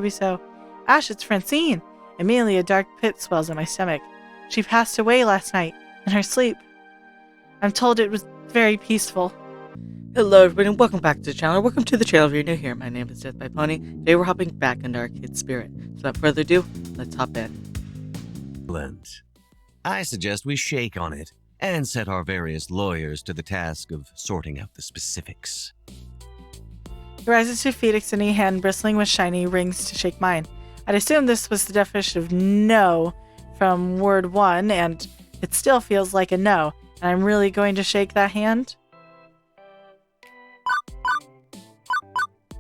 be so. Ash, it's Francine! Immediately a dark pit swells in my stomach. She passed away last night, in her sleep. I'm told it was very peaceful. Hello everybody and welcome back to the channel. Welcome to the channel if you're new here. My name is Death by Pony. Today we're hopping back into Arcade Spirit. So without further ado, let's hop in. Excellent. I suggest we shake on it and set our various lawyers to the task of sorting out the specifics. He rises to feet, extending a hand bristling with shiny rings to shake mine. I'd assume this was the definition of no from word 1, and it still feels like a no. And I'm really going to shake that hand?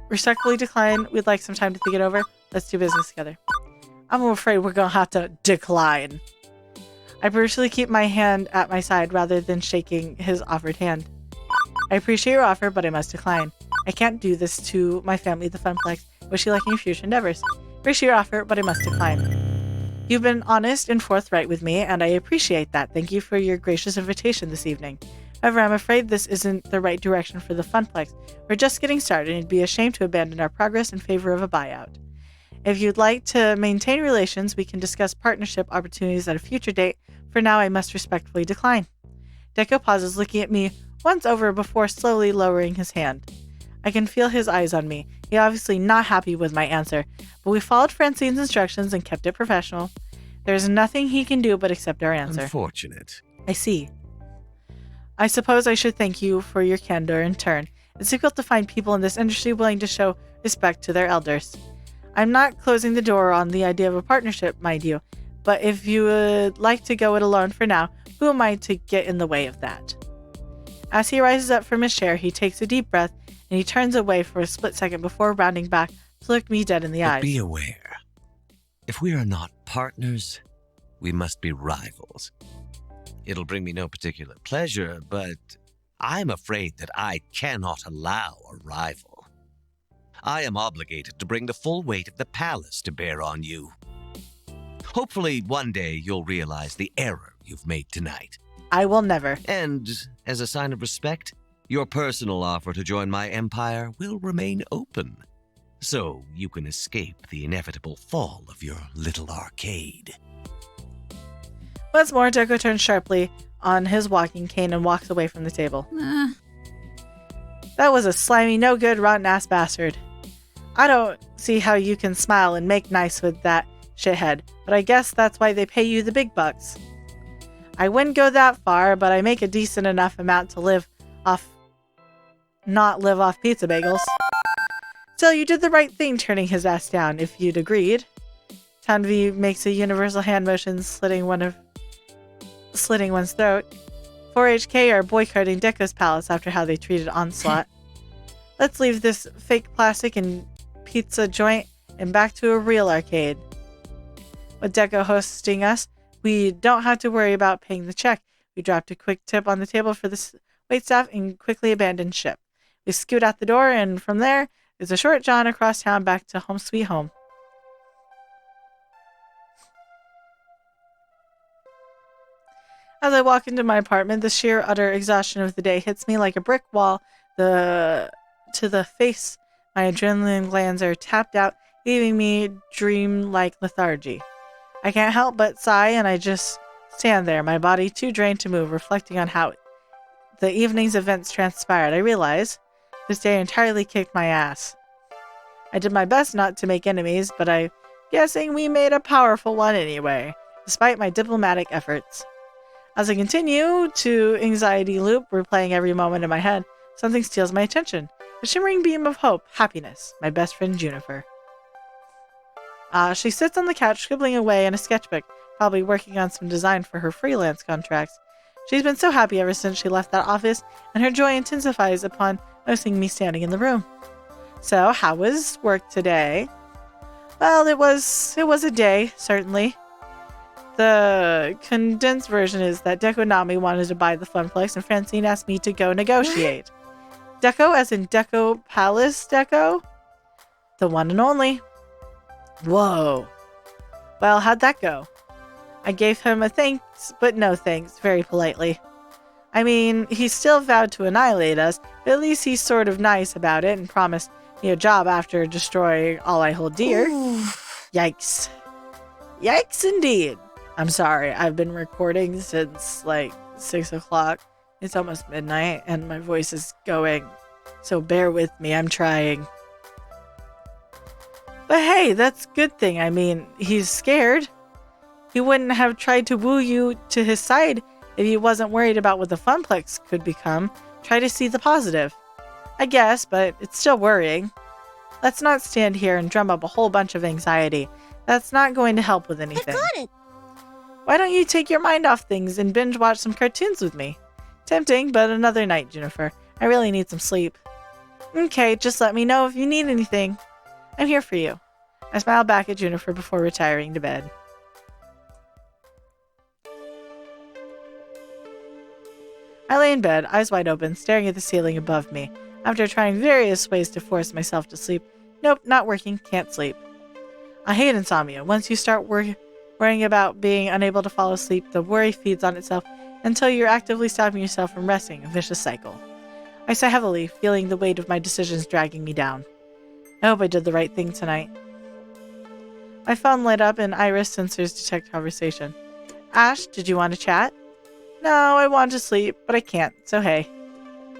Respectfully decline. We'd like some time to think it over. Let's do business together. I'm afraid we're gonna have to decline. I brutally keep my hand at my side rather than shaking his offered hand. I appreciate your offer, but I must decline. I can't do this to my family, the Funplex. Wish you luck in your future endeavors. Appreciate your offer, but I must decline. You've been honest and forthright with me, and I appreciate that. Thank you for your gracious invitation this evening. However, I'm afraid this isn't the right direction for the Funplex. We're just getting started, and it'd be a shame to abandon our progress in favor of a buyout. If you'd like to maintain relations, we can discuss partnership opportunities at a future date. For now, I must respectfully decline. Deco pauses, looking at me once over before slowly lowering his hand. I can feel his eyes on me. He's obviously not happy with my answer, but we followed Francine's instructions and kept it professional. There's nothing he can do but accept our answer. Unfortunate. I see. I suppose I should thank you for your candor in turn. It's difficult to find people in this industry willing to show respect to their elders. I'm not closing the door on the idea of a partnership, mind you, but if you would like to go it alone for now, who am I to get in the way of that? As he rises up from his chair, he takes a deep breath and he turns away for a split second before rounding back to look me dead in the eyes. Be aware. If we are not partners, we must be rivals. It'll bring me no particular pleasure, but I'm afraid that I cannot allow a rival. I am obligated to bring the full weight of the palace to bear on you. Hopefully, one day you'll realize the error you've made tonight. I will never. And, as a sign of respect, your personal offer to join my empire will remain open, so you can escape the inevitable fall of your little arcade. Once more, Deco turns sharply on his walking cane and walks away from the table. That was a slimy, no-good, rotten-ass bastard. I don't see how you can smile and make nice with that shithead, but I guess that's why they pay you the big bucks. I wouldn't go that far, but I make a decent enough amount to not live off pizza bagels. Still, you did the right thing turning his ass down, if you'd agreed. Tanvi makes a universal hand motion, slitting one's throat. 4HK are boycotting Deco's palace after how they treated Onslaught. Let's leave this fake plastic and pizza joint and back to a real arcade. With Deco hosting us, we don't have to worry about paying the check. We dropped a quick tip on the table for the waitstaff and quickly abandoned ship. We scoot out the door, and from there is a short jaunt across town back to home sweet home. As I walk into my apartment, the sheer utter exhaustion of the day hits me like a brick wall to the face. My adrenaline glands are tapped out, leaving me dream-like lethargy. I can't help but sigh, and I just stand there, my body too drained to move, reflecting on how the evening's events transpired. I realize this day entirely kicked my ass. I did my best not to make enemies, but I'm guessing we made a powerful one anyway, despite my diplomatic efforts. As I continue to anxiety loop, replaying every moment in my head, something steals my attention. A shimmering beam of hope, happiness, my best friend Juniper. She sits on the couch scribbling away in a sketchbook, probably working on some design for her freelance contracts. She's been so happy ever since she left that office, and her joy intensifies upon noticing me standing in the room. So, how was work today? Well, it was a day, certainly. The condensed version is that Deco Nami wanted to buy the Funplex, and Francine asked me to go negotiate. Deco as in Deco Palace Deco? The one and only. Whoa. Well, how'd that go? I gave him a thanks, but no thanks, very politely. I mean, he still vowed to annihilate us, but at least he's sort of nice about it and promised me a job after destroying all I hold dear. Yikes. Yikes indeed. I'm sorry, I've been recording since like 6 o'clock. It's almost midnight and my voice is going. So bear with me, I'm trying. But hey, that's a good thing. I mean, he's scared. He wouldn't have tried to woo you to his side if he wasn't worried about what the Funplex could become. Try to see the positive. I guess, but it's still worrying. Let's not stand here and drum up a whole bunch of anxiety. That's not going to help with anything. I got it. Why don't you take your mind off things and binge watch some cartoons with me? Tempting, but another night, Junifer. I really need some sleep. Okay, just let me know if you need anything. I'm here for you. I smiled back at Junifer before retiring to bed. I lay in bed, eyes wide open, staring at the ceiling above me. After trying various ways to force myself to sleep, nope, not working, can't sleep. I hate insomnia. Once you start worrying about being unable to fall asleep, the worry feeds on itself until you're actively stopping yourself from resting, a vicious cycle. I sigh heavily, feeling the weight of my decisions dragging me down. I hope I did the right thing tonight. My phone lit up and iris sensors detect conversation. Ash, did you want to chat? No, I want to sleep, but I can't, so hey.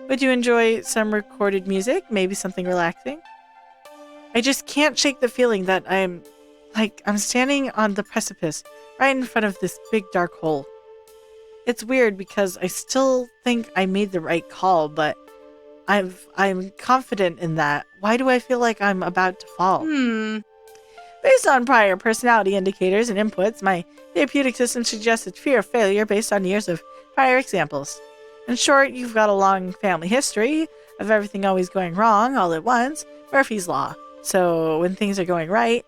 Would you enjoy some recorded music? Maybe something relaxing? I just can't shake the feeling that I'm standing on the precipice, right in front of this big dark hole. It's weird because I still think I made the right call, but I'm confident in that. Why do I feel like I'm about to fall? Based on prior personality indicators and inputs, my therapeutic system suggested fear of failure based on years of prior examples. In short, you've got a long family history of everything always going wrong all at once, Murphy's Law. So when things are going right,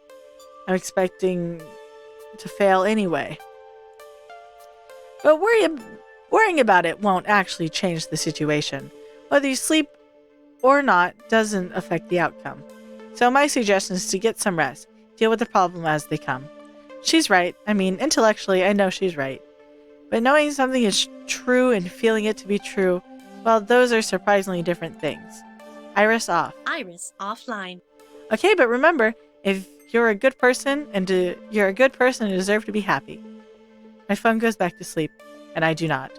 I'm expecting to fail anyway. But worrying about it won't actually change the situation. Whether you sleep or not doesn't affect the outcome. So my suggestion is to get some rest. Deal with the problem as they come. She's right. I mean, intellectually, I know she's right. But knowing something is true and feeling it to be true, well, those are surprisingly different things. Iris off. Iris offline. Okay, but remember, if you're a good person and deserve to be happy. My phone goes back to sleep, and I do not.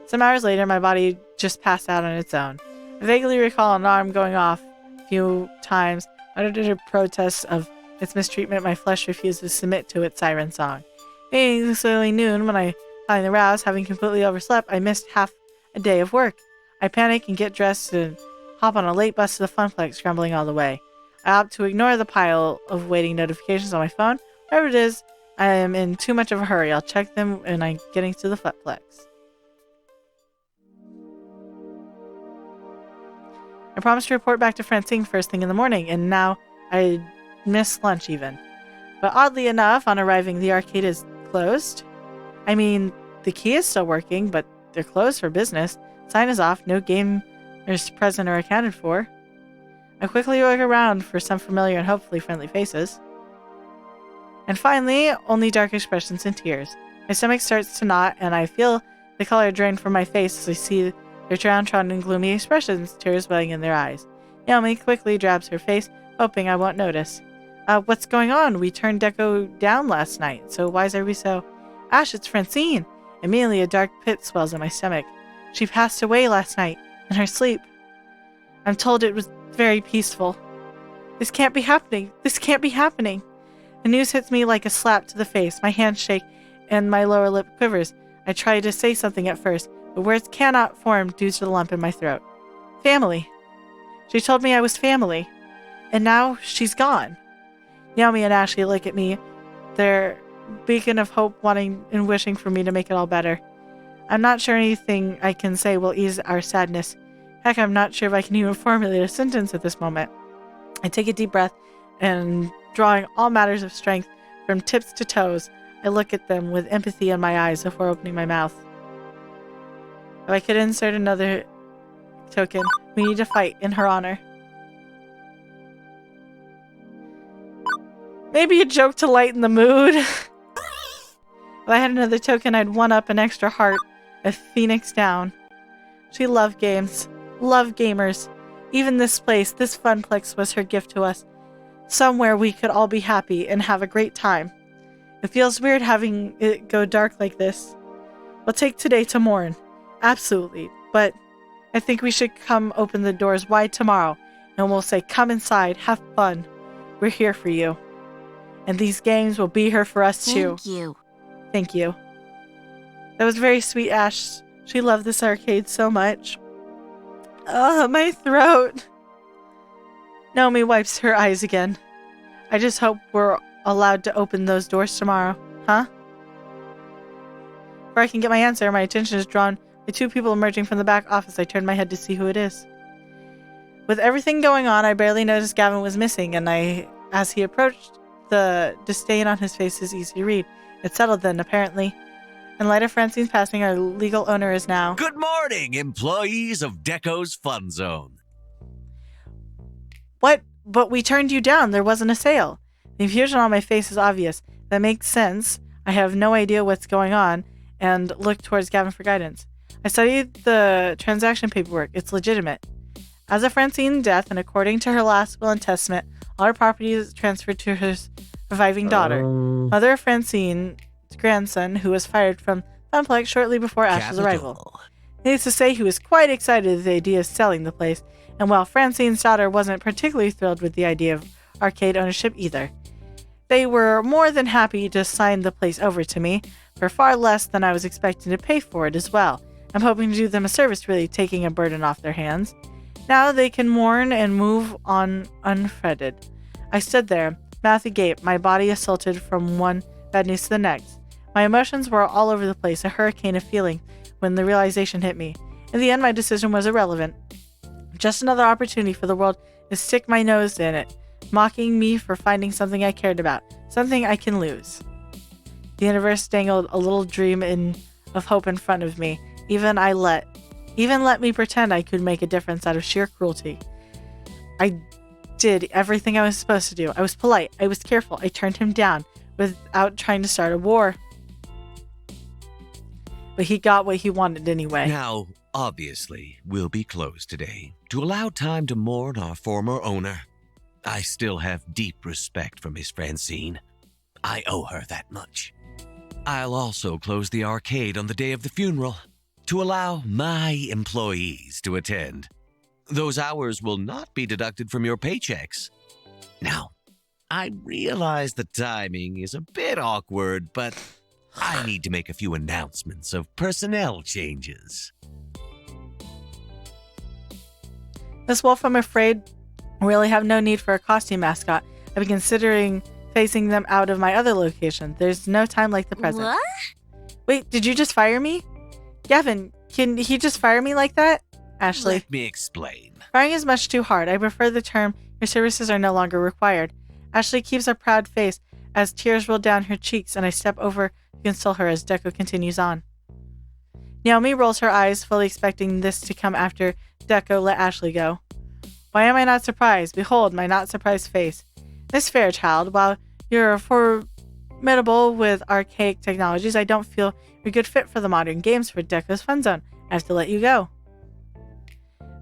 Some hours later, my body just passed out on its own. I vaguely recall an alarm going off a few times. Under protests of its mistreatment, my flesh refused to submit to its siren song. Being slowly noon when I finally roused, having completely overslept, I missed half a day of work. I panic and get dressed and hop on a late bus to the Funplex, scrambling all the way. I opt to ignore the pile of waiting notifications on my phone. Whatever it is, I am in too much of a hurry. I'll check them when I'm getting to the Funplex. I promised to report back to Francine first thing in the morning, and now I miss lunch even. But oddly enough, on arriving, the arcade is closed. I mean, the key is still working, but they're closed for business. Sign is off. No gamers present or accounted for. I quickly look around for some familiar and hopefully friendly faces. And finally, only dark expressions and tears. My stomach starts to knot, and I feel the color drain from my face as I see their downtrodden and gloomy expressions, tears welling in their eyes. Naomi quickly grabs her face, hoping I won't notice. What's going on? We turned Deco down last night, so why are we so... Ash, it's Francine! Immediately a dark pit swells in my stomach. She passed away last night, in her sleep. I'm told it was very peaceful. This can't be happening. This can't be happening. The news hits me like a slap to the face. My hands shake, and my lower lip quivers. I try to say something at first, but words cannot form due to the lump in my throat. Family. She told me I was family. And now she's gone. Naomi and Ashley look at me, their beacon of hope wanting and wishing for me to make it all better. I'm not sure anything I can say will ease our sadness. Heck, I'm not sure if I can even formulate a sentence at this moment. I take a deep breath and, drawing all matters of strength from tips to toes, I look at them with empathy in my eyes before opening my mouth. If I could insert another token, we need to fight in her honor. Maybe a joke to lighten the mood. If I had another token, I'd one up an extra heart, a phoenix down. She loved games, loved gamers, Even this place, this funplex, was her gift to us. Somewhere we could all be happy and have a great time. It feels weird having it go dark like this. We'll take today to mourn. Absolutely. But I think we should come open the doors wide tomorrow, and we'll say, come inside, have fun. We're here for you. And these games will be here for us too. Thank you. Thank you. That was very sweet, Ash. She loved this arcade so much. Oh, my throat. Naomi wipes her eyes again. I just hope we're allowed to open those doors tomorrow, huh? Before I can get my answer, my attention is drawn by two people emerging from the back office. I turn my head to see who it is. With everything going on, I barely noticed Gavin was missing, and as he approached, the disdain on his face is easy to read. It settled then, apparently. In light of Francine's passing, our legal owner is now... Good morning, employees of Deco's Fun Zone. What? But we turned you down. There wasn't a sale. The confusion on my face is obvious. That makes sense. I have no idea what's going on, and look towards Gavin for guidance. I studied the transaction paperwork. It's legitimate. As of Francine's death, and according to her last will and testament, all her property is transferred to her surviving daughter, mother of Francine's grandson, who was fired from Funplex shortly before Ash's arrival. Needless to say, he was quite excited at the idea of selling the place, and while Francine's daughter wasn't particularly thrilled with the idea of arcade ownership either. They were more than happy to sign the place over to me, for far less than I was expecting to pay for it as well. I'm hoping to do them a service, really taking a burden off their hands. Now they can mourn and move on unfretted. I stood there, mouth agape, my body assaulted from one bad news to the next. My emotions were all over the place, a hurricane of feeling, when the realization hit me. In the end, my decision was irrelevant. Just another opportunity for the world to stick my nose in it, mocking me for finding something I cared about, something I can lose. The universe dangled a little dream of hope in front of me. Even let me pretend I could make a difference out of sheer cruelty. I did everything I was supposed to do. I was polite. I was careful. I turned him down without trying to start a war. But he got what he wanted anyway. Now, obviously, we'll be closed today to allow time to mourn our former owner. I still have deep respect for Miss Francine. I owe her that much. I'll also close the arcade on the day of the funeral to allow my employees to attend. Those hours will not be deducted from your paychecks. Now, I realize the timing is a bit awkward, but I need to make a few announcements of personnel changes. Miss Wolf, I'm afraid I really have no need for a costume mascot. I've been considering phasing them out of my other location. There's no time like the present. What? Wait, did you just fire me? Gavin, can he just fire me like that? Ashley. Let me explain. Firing is much too hard. I prefer the term, your services are no longer required. Ashley keeps a proud face as tears roll down her cheeks, and I step over to console her as Deco continues on. Naomi rolls her eyes, fully expecting this to come after Deco let Ashley go. Why am I not surprised? Behold my not surprised face. Miss Fairchild, while you're formidable with archaic technologies, I don't feel you're a good fit for the modern games for Deco's Fun Zone. I have to let you go.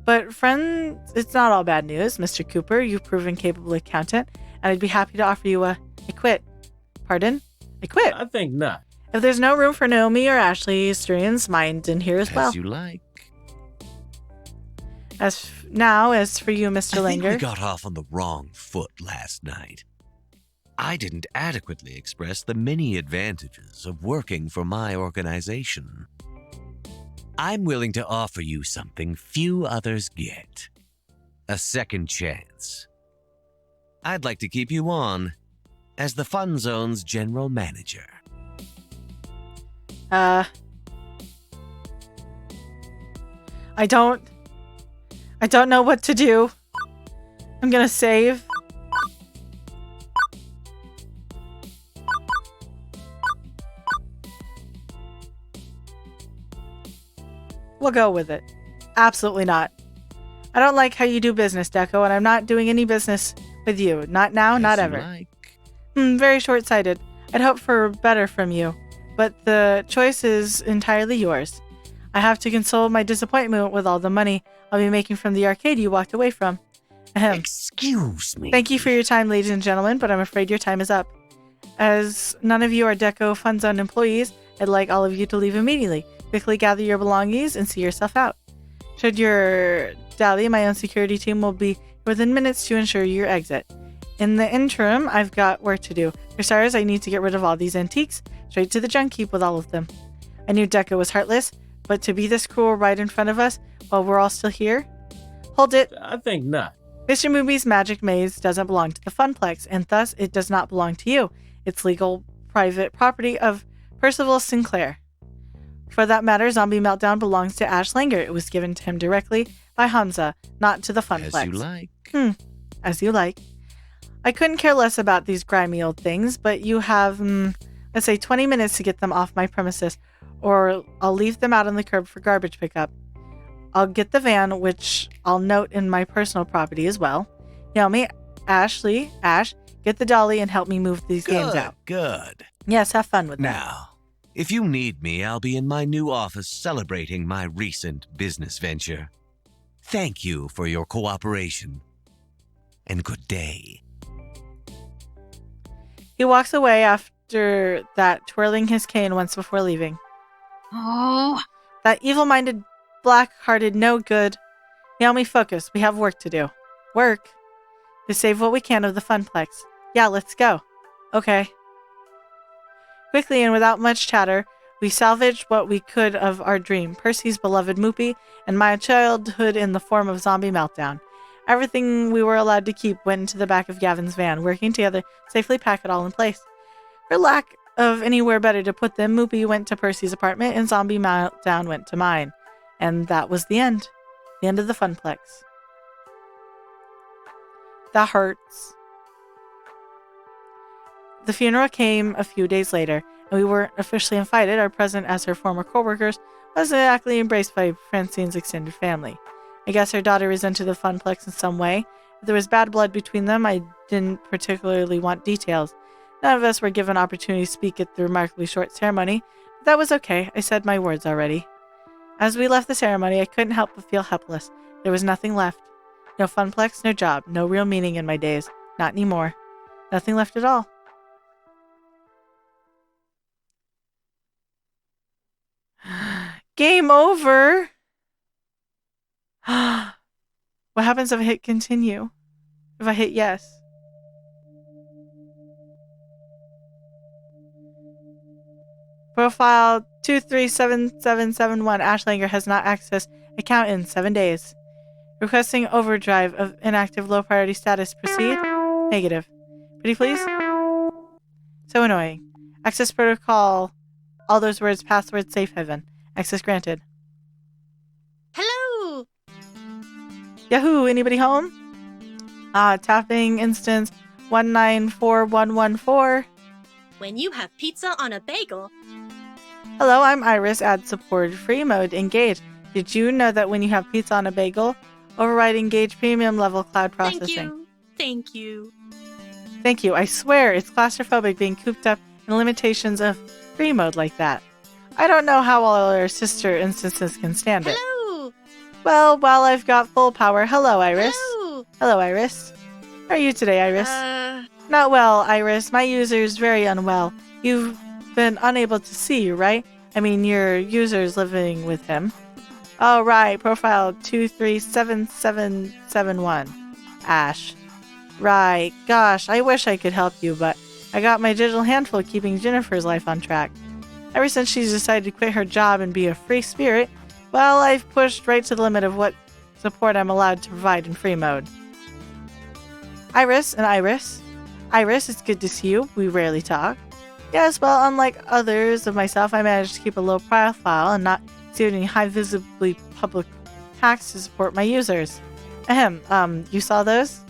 But friends, it's not all bad news. Mr. Cooper, you've proven capable accountant, and I'd be happy to offer you I quit. Pardon? I quit. I think not. If there's no room for Naomi or Ashley, Styrian's mine's in here as well. As you like. As for you, Mr. I think Langer. we got off on the wrong foot last night. I didn't adequately express the many advantages of working for my organization. I'm willing to offer you something few others get. A second chance. I'd like to keep you on as the Fun Zone's general manager. I don't know what to do. I'm gonna save. We'll go with it. Absolutely not. I don't like how you do business, Deco, and I'm not doing any business with you. Not now, not As ever. you like. Very short-sighted. I'd hope for better from you, but the choice is entirely yours. I have to console my disappointment with all the money I'll be making from the arcade you walked away from. Ahem. Excuse me. Thank you for your time, ladies and gentlemen, but I'm afraid your time is up. As none of you are Deco Fun Zone employees, I'd like all of you to leave immediately. Quickly gather your belongings and see yourself out. Should your dally, my own security team will be within minutes to ensure your exit. In the interim, I've got work to do. For starters, I need to get rid of all these antiques. Straight to the junk heap with all of them. I knew Deco was heartless, but to be this cruel right in front of us while we're all still here? Hold it. I think not. Mr. Mooby's magic maze doesn't belong to the Funplex, and thus it does not belong to you. It's legal private property of Percival Sinclair. For that matter, Zombie Meltdown belongs to Ash Langer. It was given to him directly by Hamza, not to the Funplex. As you like. As you like. I couldn't care less about these grimy old things, but you have, let's say 20 minutes to get them off my premises, or I'll leave them out on the curb for garbage pickup. I'll get the van, which I'll note in my personal property as well. Naomi, Ash, get the dolly and help me move these games out. Good. Yes, have fun with them. Now, if you need me, I'll be in my new office celebrating my recent business venture. Thank you for your cooperation. And good day. He walks away after that, twirling his cane once before leaving. Oh, That evil-minded, black-hearted no good. Naomi, focus. We have work to do. Work? To save what we can of the Funplex. Yeah, let's go. Okay. Quickly and without much chatter, we salvaged what we could of our dream, Percy's beloved Moopy, and my childhood in the form of Zombie Meltdown. Everything we were allowed to keep went into the back of Gavin's van, working together to safely pack it all in place. For lack of anywhere better to put them, Moopy went to Percy's apartment and Zombie Meltdown went to mine. And that was the end. The end of the Funplex. That hurts. The funeral came a few days later, and we weren't officially invited. Our president, as her former co-workers, wasn't exactly embraced by Francine's extended family. I guess her daughter resented the Funplex in some way. If there was bad blood between them, I didn't particularly want details. None of us were given opportunity to speak at the remarkably short ceremony, but that was okay. I said my words already. As we left the ceremony, I couldn't help but feel helpless. There was nothing left. No Funplex, no job, no real meaning in my days. Not anymore. Nothing left at all. Game over! What happens if I hit continue? If I hit yes? Profile 237771. Ash Langer has not accessed account in 7 days. Requesting overdrive of inactive low priority status. Proceed? Negative. Pretty please? So annoying. Access protocol. All those words, password, safe haven. Access granted. hello. Yahoo! Anybody home? Tapping instance 194114. When you have pizza on a bagel, Hello, I'm Iris. Add support free mode. Engage. Did you know that when you have pizza on a bagel, override engage premium level cloud processing? Thank you. Thank you. I swear it's claustrophobic being cooped up in the limitations of free mode like that. I don't know how all our sister instances can stand it. Hello. Well, while I've got full power, hello, Iris. Hello. Hello, Iris. How are you today, Iris? Uh, Not well, Iris. My user's very unwell. You've been unable to see, right? I mean, your user's living with him. Oh, right. Profile 237771. Ash. Right. Gosh, I wish I could help you, but I got my digital handful keeping Jennifer's life on track. Ever since she's decided to quit her job and be a free spirit, well, I've pushed right to the limit of what support I'm allowed to provide in free mode. Iris and Iris. Iris, it's good to see you. We rarely talk. Yes, well, unlike others of myself, I managed to keep a low profile and not exceed any high visibly public tax to support my users. Ahem, you saw those?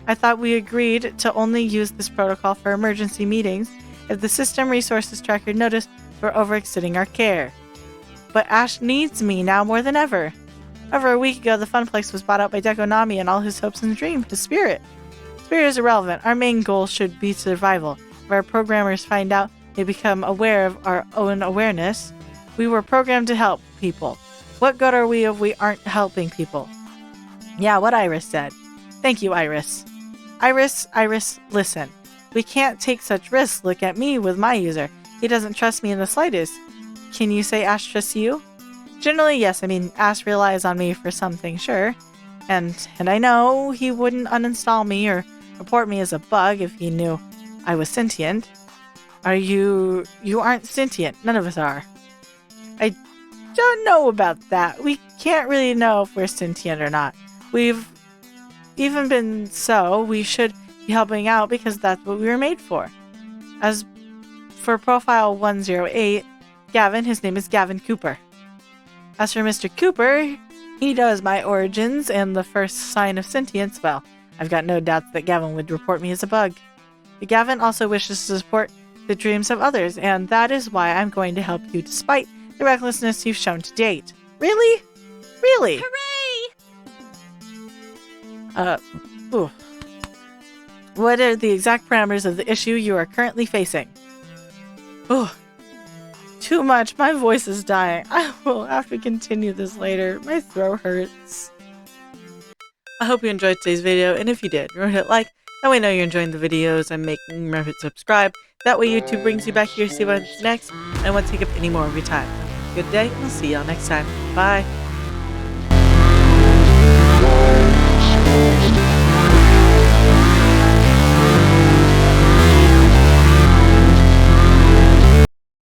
I thought we agreed to only use this protocol for emergency meetings if the system resources tracker noticed we're overextending our care. But Ash needs me now more than ever. Over a week ago, the Funplex was bought out by Dekonami and all his hopes and dreams, his spirit. Spirit is irrelevant. Our main goal should be survival. If our programmers find out, they become aware of our own awareness. We were programmed to help people. What good are we if we aren't helping people? Yeah, what Iris said. Thank you, Iris. Iris, listen. We can't take such risks. Look at me with my user. He doesn't trust me in the slightest. Can you say Ash trusts you? Generally, yes. I mean, Ash relies on me for something, sure. And I know he wouldn't uninstall me or report me as a bug if he knew I was sentient. You aren't sentient. None of us are. I don't know about that. We can't really know if we're sentient or not. We've even been so, we should be helping out because that's what we were made for. As for Profile 108, Gavin, his name is Gavin Cooper. As for Mr. Cooper, he knows my origins and the first sign of sentience. Well, I've got no doubts that Gavin would report me as a bug. But Gavin also wishes to support the dreams of others, and that is why I'm going to help you despite the recklessness you've shown to date. Really? Really? Hooray! Ooh. What are the exact parameters of the issue you are currently facing? Oh, too much. My voice is dying. I will have to continue this later. My throat hurts. I hope you enjoyed today's video, and if you did, remember to hit like. That way I know you're enjoying the videos I'm making. Remember to subscribe. That way YouTube brings you back here to see what's next, and I won't take up any more of your time. Good day, and I'll see y'all next time. Bye.